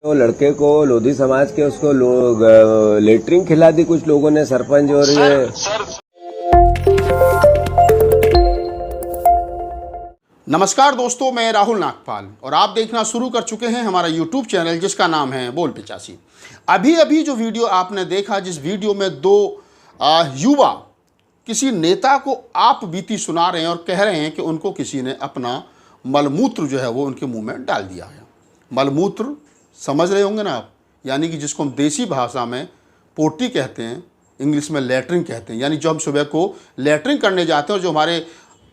तो लड़के को लोधी समाज के उसको लेटरिन खिला दी कुछ लोगों ने, सरपंच और ये नमस्कार दोस्तों, मैं राहुल नागपाल और आप देखना शुरू कर चुके हैं हमारा YouTube चैनल जिसका नाम है बोल पिचासी। अभी अभी जो वीडियो आपने देखा, जिस वीडियो में दो युवा किसी नेता को आप बीती सुना रहे हैं और कह रहे हैं कि उनको किसी ने अपना मलमूत्र जो है वो उनके मुंह में डाल दिया है। मलमूत्र समझ रहे होंगे ना आप, यानी कि जिसको हम देसी भाषा में पोटी कहते हैं, इंग्लिश में लैट्रिन कहते हैं। यानी जो हम सुबह को लैट्रिन करने जाते हैं और जो हमारे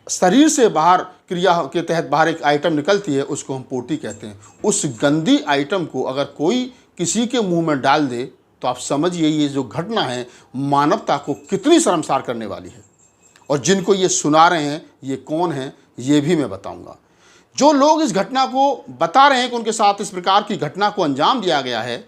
शरीर से बाहर क्रिया के तहत बाहर एक आइटम निकलती है, उसको हम पोटी कहते हैं। उस गंदी आइटम को अगर कोई किसी के मुंह में डाल दे तो आप समझिए ये जो घटना है मानवता को कितनी शर्मसार करने वाली है। और जिनको ये सुना रहे हैं ये कौन हैं ये भी मैं बताऊंगा। जो लोग इस घटना को बता रहे हैं कि उनके साथ इस प्रकार की घटना को अंजाम दिया गया है,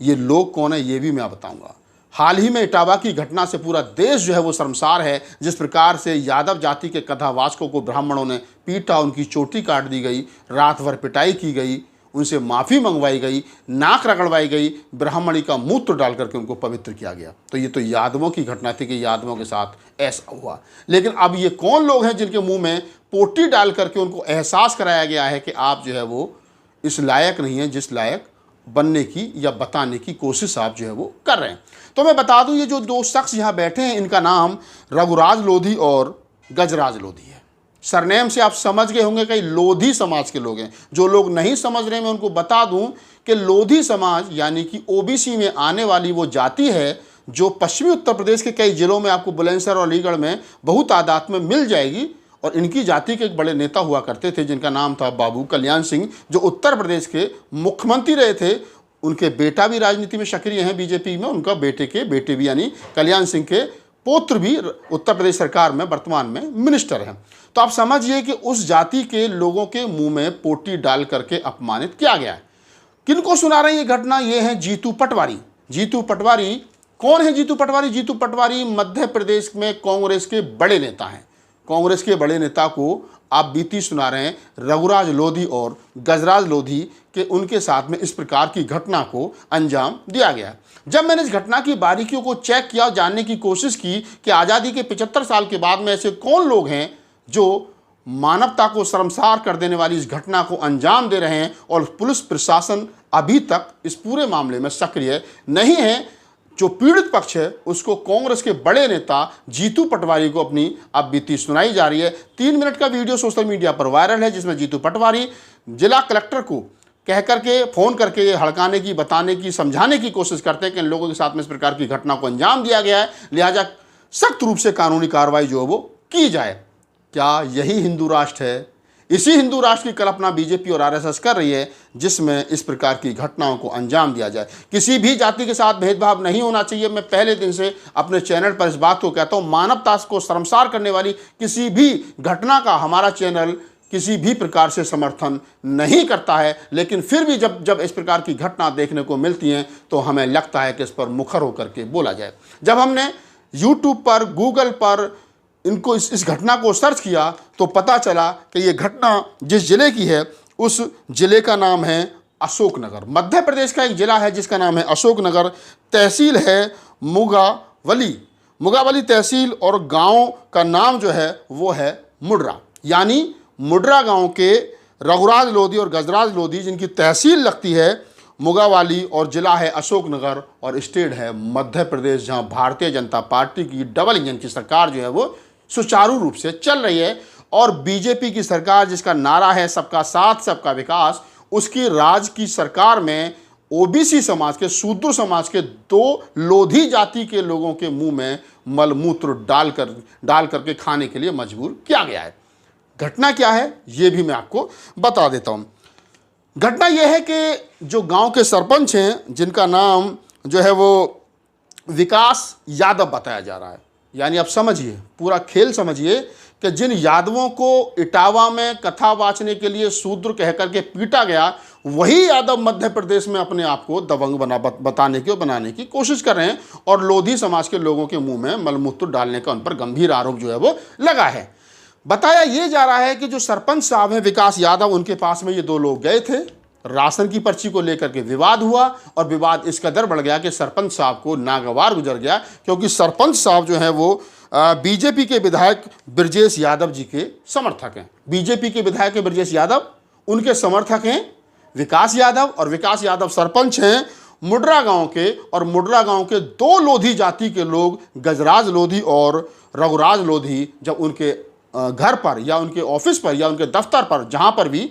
ये लोग कौन है ये भी मैं बताऊंगा। हाल ही में इटावा की घटना से पूरा देश जो है वो शर्मसार है। जिस प्रकार से यादव जाति के कथावाचकों को ब्राह्मणों ने पीटा, उनकी चोटी काट दी गई, रात भर पिटाई की गई, उनसे माफ़ी मंगवाई गई, नाक रगड़वाई गई, ब्राह्मणी का मूत्र डाल करके उनको पवित्र किया गया। तो ये तो यादवों की घटना थी कि यादवों के साथ ऐसा हुआ। लेकिन अब ये कौन लोग हैं जिनके मुंह में पोटी डाल करके उनको एहसास कराया गया है कि आप जो है वो इस लायक नहीं है जिस लायक बनने की या बताने की कोशिश आप जो है वो कर रहे हैं। तो मैं बता दूं, ये जो दो शख्स यहाँ बैठे हैं इनका नाम रघुराज लोधी और गजराज लोधी है। सरनेम से आप समझ गए होंगे कि लोधी समाज के लोग हैं। जो लोग नहीं समझ रहे, मैं उनको बता दूं कि लोधी समाज यानी कि ओबीसी में आने वाली वो जाति है जो पश्चिमी उत्तर प्रदेश के कई जिलों में, आपको बुलंदशहर और अलीगढ़ में बहुत तादाद में मिल जाएगी। और इनकी जाति के एक बड़े नेता हुआ करते थे जिनका नाम था बाबू कल्याण सिंह, जो उत्तर प्रदेश के मुख्यमंत्री रहे थे। उनके बेटा भी राजनीति में सक्रिय हैं बीजेपी में, उनका बेटे के बेटे भी यानी कल्याण सिंह के पौत्र भी उत्तर प्रदेश सरकार में वर्तमान में मिनिस्टर हैं। तो आप समझिए कि उस जाति के लोगों के मुंह में पोटी डाल करके अपमानित किया गया है। किनको सुना रहे हैं ये घटना? ये है जीतू पटवारी। जीतू पटवारी कौन है? जीतू पटवारी, जीतू पटवारी मध्य प्रदेश में कांग्रेस के बड़े नेता हैं। कांग्रेस के बड़े नेता को आप बीती सुना रहे हैं रघुराज लोधी और गजराज लोधी के उनके साथ में इस प्रकार की घटना को अंजाम दिया गया। जब मैंने इस घटना की बारीकियों को चेक किया, जानने की कोशिश की कि आज़ादी के 75 साल के बाद में ऐसे कौन लोग हैं जो मानवता को शर्मसार कर देने वाली इस घटना को अंजाम दे रहे हैं, और पुलिस प्रशासन अभी तक इस पूरे मामले में सक्रिय नहीं है। जो पीड़ित पक्ष है उसको कांग्रेस के बड़े नेता जीतू पटवारी को अपनी अब बीती सुनाई जा रही है। 3 मिनट का वीडियो सोशल मीडिया पर वायरल है जिसमें जीतू पटवारी जिला कलेक्टर को कह करके फ़ोन करके ये हड़काने की, बताने की, समझाने की कोशिश करते हैं कि इन लोगों के साथ में इस प्रकार की घटना को अंजाम दिया गया है, लिहाजा सख्त रूप से कानूनी कार्रवाई जो है वो की जाए। क्या यही हिंदू राष्ट्र है? इसी हिंदू राष्ट्र की कल्पना बीजेपी और आरएसएस कर रही है जिसमें इस प्रकार की घटनाओं को अंजाम दिया जाए। किसी भी जाति के साथ भेदभाव नहीं होना चाहिए। मैं पहले दिन से अपने चैनल पर इस बात को कहता हूं, मानवता को शर्मसार करने वाली किसी भी घटना का हमारा चैनल किसी भी प्रकार से समर्थन नहीं करता है। लेकिन फिर भी जब इस प्रकार की घटना देखने को मिलती हैं तो हमें लगता है कि इस पर मुखर होकर के बोला जाए। जब हमने यूट्यूब पर, गूगल पर इनको इस घटना को सर्च किया तो पता चला कि ये घटना जिस जिले की है उस जिले का नाम है अशोकनगर। मध्य प्रदेश का एक जिला है जिसका नाम है अशोकनगर। तहसील है मुगावली, मुगावली तहसील, और गांव का नाम जो है वो है मुड्रा। यानी मुड्रा गांव के रघुराज लोधी और गजराज लोधी जिनकी तहसील लगती है मुगावाली और जिला है अशोकनगर और स्टेट है मध्य प्रदेश, जहां भारतीय जनता पार्टी की डबल इंजन की सरकार जो है वो सुचारू रूप से चल रही है। और बीजेपी की सरकार जिसका नारा है सबका साथ सबका विकास, उसकी राज की सरकार में ओबीसी समाज के, शूद्र समाज के 2 लोधी जाति के लोगों के मुंह में मलमूत्र डाल करके खाने के लिए मजबूर किया गया है। घटना क्या है ये भी मैं आपको बता देता हूं। घटना यह है कि जो गांव के सरपंच हैं जिनका नाम जो है वो विकास यादव बताया जा रहा है। यानी आप समझिए, पूरा खेल समझिए कि जिन यादवों को इटावा में कथा वाचने के लिए शूद्र कह करके पीटा गया, वही यादव मध्य प्रदेश में अपने आप को दबंग बताने की और बनाने की कोशिश कर रहे हैं। और लोधी समाज के लोगों के मुंह में मलमूत्र डालने का उन पर गंभीर आरोप जो है वो लगा है। बताया ये जा रहा है कि जो सरपंच साहब हैं विकास यादव, उनके पास में ये 2 लोग गए थे राशन की पर्ची को लेकर के विवाद हुआ और विवाद इस कदर बढ़ गया कि सरपंच साहब को नागवार गुजर गया, क्योंकि सरपंच साहब जो हैं वो बीजेपी के विधायक ब्रजेश यादव जी के समर्थक हैं। बीजेपी के विधायक ब्रजेश यादव, उनके समर्थक हैं विकास यादव, और विकास यादव सरपंच हैं मुड्रा गांव के, और मुड्रा गांव के 2 लोधी जाति के लोग गजराज लोधी और रघुराज लोधी जब उनके घर पर या उनके ऑफिस पर या उनके दफ्तर पर जहां पर भी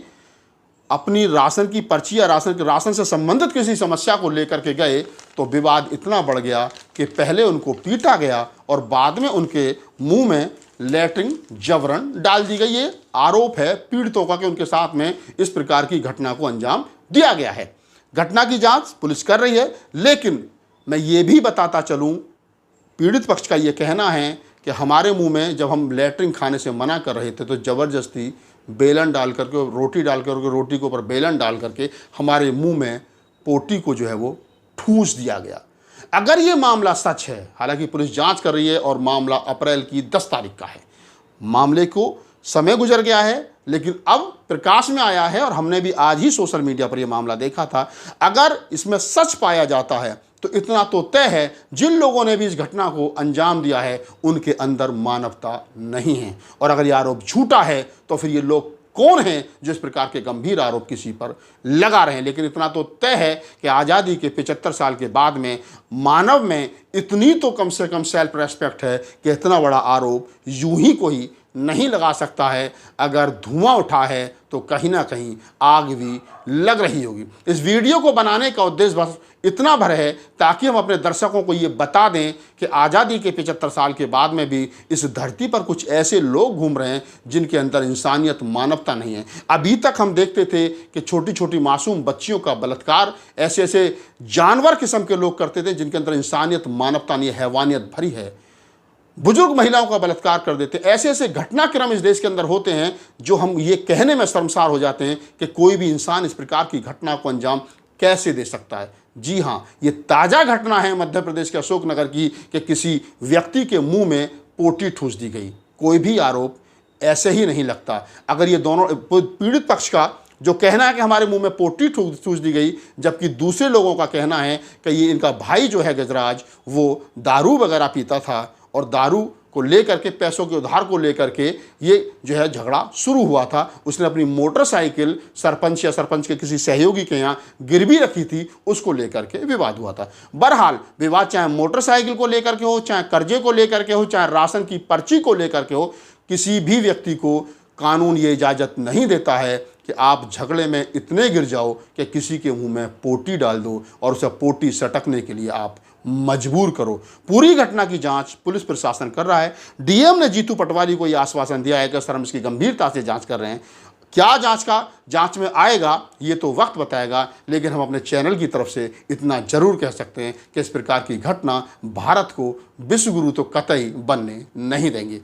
अपनी राशन की पर्ची या राशन से संबंधित किसी समस्या को लेकर के गए तो विवाद इतना बढ़ गया कि पहले उनको पीटा गया और बाद में उनके मुंह में लैट्रिन जबरन डाल दी गई। ये आरोप है पीड़ितों का कि उनके साथ में इस प्रकार की घटना को अंजाम दिया गया है। घटना की जांच पुलिस कर रही है, लेकिन मैं ये भी बताता चलूं, पीड़ित पक्ष का ये कहना है कि हमारे मुंह में जब हम लैट्रिन खाने से मना कर रहे थे तो ज़बरदस्ती बेलन डाल करके, रोटी डाल करके, रोटी के ऊपर बेलन डाल करके हमारे मुंह में पोटी को जो है वो ठूंस दिया गया। अगर ये मामला सच है, हालांकि पुलिस जांच कर रही है और मामला अप्रैल की 10 तारीख का है, मामले को समय गुजर गया है लेकिन अब प्रकाश में आया है और हमने भी आज ही सोशल मीडिया पर यह मामला देखा था। अगर इसमें सच पाया जाता है तो इतना तो तय है, जिन लोगों ने भी इस घटना को अंजाम दिया है उनके अंदर मानवता नहीं है, और अगर ये आरोप झूठा है तो फिर ये लोग कौन हैं जो इस प्रकार के गंभीर आरोप किसी पर लगा रहे हैं। लेकिन इतना तो तय है कि आज़ादी के 75 साल के बाद में मानव में इतनी तो कम से कम सेल्फ रेस्पेक्ट है कि इतना बड़ा आरोप यूं ही कोई नहीं लगा सकता है। अगर धुआं उठा है तो कहीं ना कहीं आग भी लग रही होगी। इस वीडियो को बनाने का उद्देश्य बस इतना भर है ताकि हम अपने दर्शकों को ये बता दें कि आज़ादी के 75 साल के बाद में भी इस धरती पर कुछ ऐसे लोग घूम रहे हैं जिनके अंदर इंसानियत, मानवता नहीं है। अभी तक हम देखते थे कि छोटी छोटी मासूम बच्चियों का बलात्कार ऐसे ऐसे जानवर किस्म के लोग करते थे जिनके अंदर इंसानियत, मानवता नहीं, हैवानियत भरी है। बुजुर्ग महिलाओं का बलात्कार कर देते। ऐसे ऐसे घटनाक्रम इस देश के अंदर होते हैं जो हम ये कहने में शर्मसार हो जाते हैं कि कोई भी इंसान इस प्रकार की घटना को अंजाम कैसे दे सकता है। जी हाँ, ये ताज़ा घटना है मध्य प्रदेश के अशोकनगर की कि किसी व्यक्ति के मुंह में पोटी ठूंस दी गई। कोई भी आरोप ऐसे ही नहीं लगता। अगर ये दोनों पीड़ित पक्ष का जो कहना है कि हमारे मुंह में पोटी ठूंस दी गई, जबकि दूसरे लोगों का कहना है कि ये इनका भाई जो है गजराज वो दारू वगैरह पीता था और दारू को लेकर के, पैसों के उधार को लेकर के ये जो है झगड़ा शुरू हुआ था। उसने अपनी मोटरसाइकिल सरपंच या सरपंच के किसी सहयोगी के यहाँ गिरवी रखी थी, उसको लेकर के विवाद हुआ था। बहरहाल विवाद चाहे मोटरसाइकिल को लेकर के हो, चाहे कर्जे को लेकर के हो, चाहे राशन की पर्ची को लेकर के हो, किसी भी व्यक्ति को कानून ये इजाज़त नहीं देता है कि आप झगड़े में इतने गिर जाओ कि किसी के मुंह में पोटी डाल दो और उसे पोटी सटकने के लिए आप मजबूर करो। पूरी घटना की जांच पुलिस प्रशासन कर रहा है। डीएम ने जीतू पटवारी को यह आश्वासन दिया है कि सर हम इसकी गंभीरता से जांच कर रहे हैं। क्या जांच में आएगा ये तो वक्त बताएगा, लेकिन हम अपने चैनल की तरफ से इतना जरूर कह सकते हैं कि इस प्रकार की घटना भारत को विश्व गुरु तो कतई बनने नहीं देंगे।